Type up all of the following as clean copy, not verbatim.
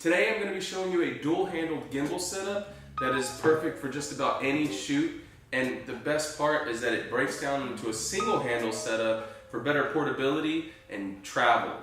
Today I'm going to be showing you a dual-handled gimbal setup that is perfect for just about any shoot, and the best part is that it breaks down into a single handle setup for better portability and travel.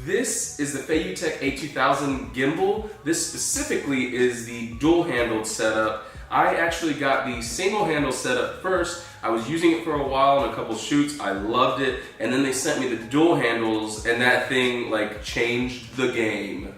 This is the Feiyu A2000 gimbal. This specifically is the dual-handled setup. I actually got the single handle setup first. I was using it for a while on a couple shoots. I loved it. And then they sent me the dual handles and that thing like changed the game.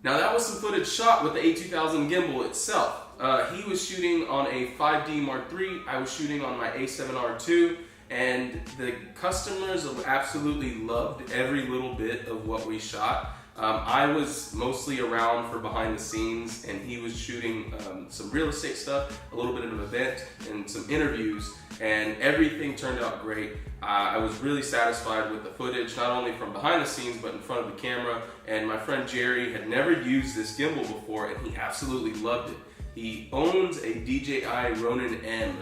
Now that was some footage shot with the A2000 gimbal itself. He was shooting on a 5D Mark III, I was shooting on my A7R II, and the customers absolutely loved every little bit of what we shot. I was mostly around for behind the scenes, and he was shooting some real estate stuff, a little bit of an event, and some interviews, and everything turned out great. I was really satisfied with the footage, not only from behind the scenes, but in front of the camera. And my friend Jerry had never used this gimbal before, and he absolutely loved it. He owns a DJI Ronin M,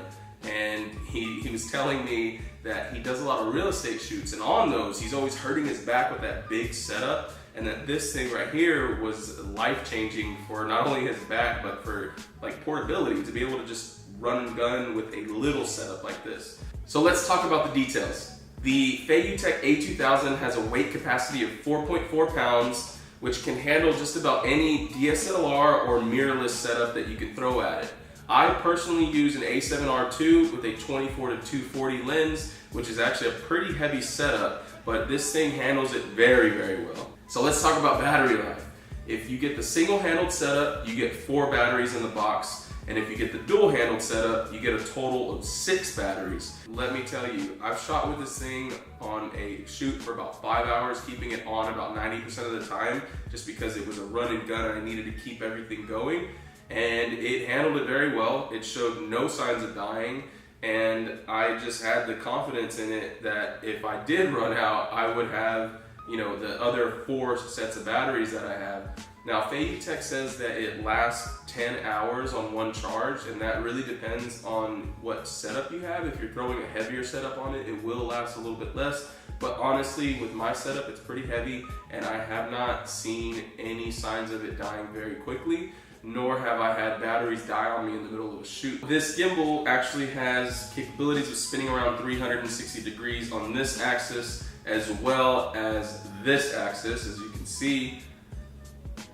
and he was telling me that he does a lot of real estate shoots, and on those, he's always hurting his back with that big setup, and that this thing right here was life-changing for not only his back, but for like portability, to be able to just run and gun with a little setup like this. So let's talk about the details. The Feiyu A2000 has a weight capacity of 4.4 pounds, which can handle just about any DSLR or mirrorless setup that you can throw at it. I personally use an A7R II with a 24-240 lens, which is actually a pretty heavy setup, but this thing handles it very, very well. So let's talk about battery life. If you get the single-handled setup, you get 4 batteries in the box. And if you get the dual-handled setup, you get a total of 6 batteries. Let me tell you, I've shot with this thing on a shoot for about 5 hours, keeping it on about 90% of the time, just because it was a run and gun and I needed to keep everything going. And it handled it very well. It showed no signs of dying. And I just had the confidence in it that if I did run out, I would have, you know, the other 4 sets of batteries that I have. Now, Feiyu says that it lasts 10 hours on one charge, and that really depends on what setup you have. If you're throwing a heavier setup on it, it will last a little bit less. But honestly, with my setup, it's pretty heavy, and I have not seen any signs of it dying very quickly, nor have I had batteries die on me in the middle of a shoot. This gimbal actually has capabilities of spinning around 360 degrees on this axis, as well as this axis, as you can see.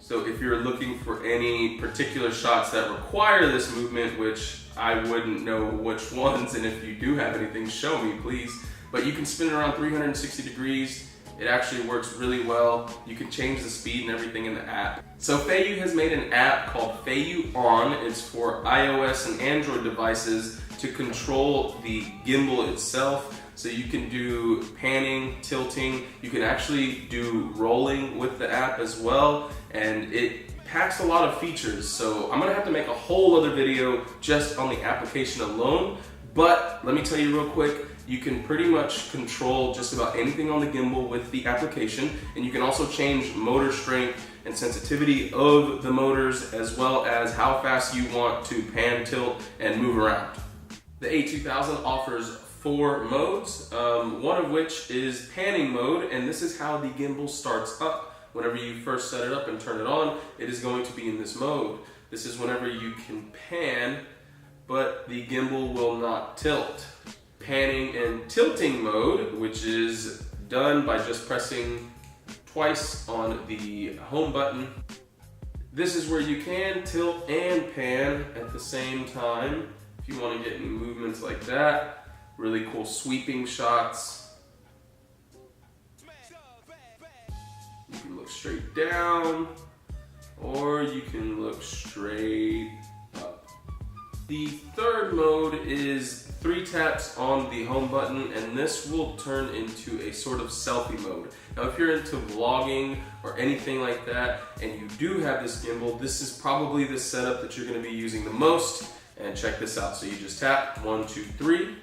So if you're looking for any particular shots that require this movement, which I wouldn't know which ones, and if you do have anything, show me, please. But you can spin it around 360 degrees. It actually works really well. You can change the speed and everything in the app. So Feiyu has made an app called Feiyu On. It's for iOS and Android devices to control the gimbal itself. So you can do panning, tilting, you can actually do rolling with the app as well, and it packs a lot of features. So I'm gonna have to make a whole other video just on the application alone, but let me tell you real quick, you can pretty much control just about anything on the gimbal with the application, and you can also change motor strength and sensitivity of the motors, as well as how fast you want to pan, tilt, and move around. The A2000 offers 4 modes, one of which is panning mode, and this is how the gimbal starts up. Whenever you first set it up and turn it on, it is going to be in this mode. This is whenever you can pan, but the gimbal will not tilt. Panning and tilting mode, which is done by just pressing twice on the home button. This is where you can tilt and pan at the same time if you want to get any movements like that. Really cool sweeping shots. You can look straight down. or you can look straight up. The third mode is 3 taps on the home button, and this will turn into a sort of selfie mode. Now if you're into vlogging or anything like that, and you do have this gimbal, this is probably the setup that you're going to be using the most. And check this out. So you just tap 1, 2, 3.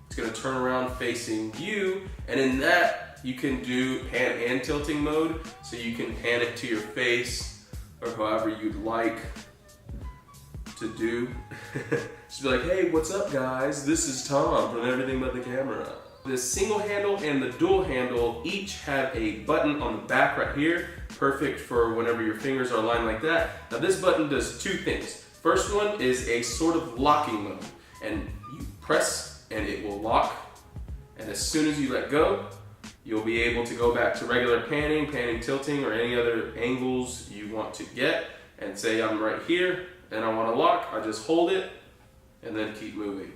It's going to turn around facing you, and in that you can do pan and tilting mode, so you can pan it to your face or however you'd like to do. Just be like, hey, what's up guys? This is Tom from Everything But the Camera. The single handle and the dual handle each have a button on the back right here, perfect for whenever your fingers are aligned like that. Now this button does 2 things. First one is a sort of locking mode, and you press and it will lock, and as soon as you let go, you'll be able to go back to regular panning, tilting, or any other angles you want to get, and say I'm right here and I want to lock, I just hold it and then keep moving.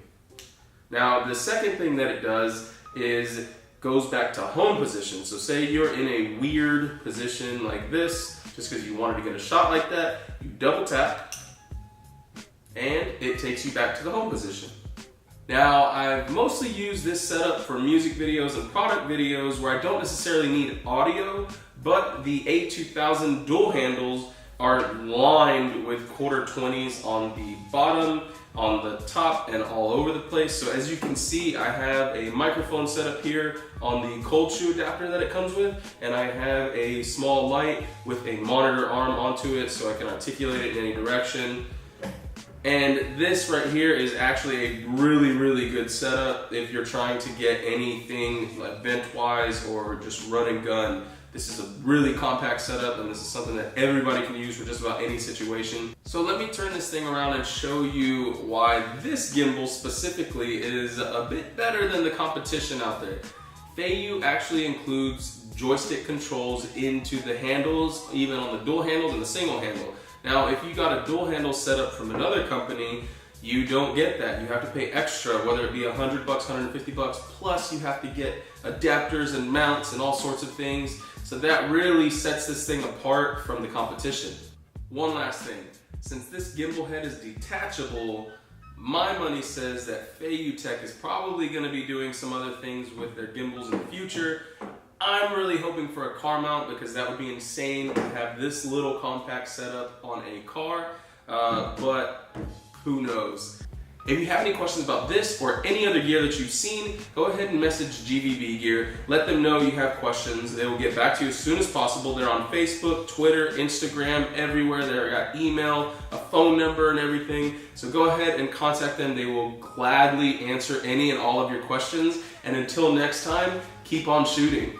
Now the second thing that it does is goes back to home position. So say you're in a weird position like this, just because you wanted to get a shot like that, you double tap, and it takes you back to the home position. Now, I've mostly used this setup for music videos and product videos where I don't necessarily need audio, but the A2000 dual handles are lined with 1/4-20s on the bottom, on the top, and all over the place. So as you can see, I have a microphone set up here on the cold shoe adapter that it comes with, and I have a small light with a monitor arm onto it so I can articulate it in any direction. And this right here is actually a really good setup if you're trying to get anything like vent-wise or just run and gun. This is a really compact setup, and this is something that everybody can use for just about any situation. So let me turn this thing around and show you why this gimbal specifically is a bit better than the competition out there. Feiyu actually includes joystick controls into the handles, even on the dual handles and the single handle. Now, if you got a dual handle setup from another company, you don't get that. You have to pay extra, whether it be $100, $150, plus you have to get adapters and mounts and all sorts of things. So that really sets this thing apart from the competition. One last thing, since this gimbal head is detachable, my money says that Feiyu Tech is probably going to be doing some other things with their gimbals in the future. I'm really hoping for a car mount because that would be insane to have this little compact setup on a car, but who knows. If you have any questions about this or any other gear that you've seen, go ahead and message GVB Gear. Let them know you have questions. They will get back to you as soon as possible. They're on Facebook, Twitter, Instagram, everywhere. They've got email, a phone number, and everything. So go ahead and contact them. They will gladly answer any and all of your questions. And until next time, keep on shooting.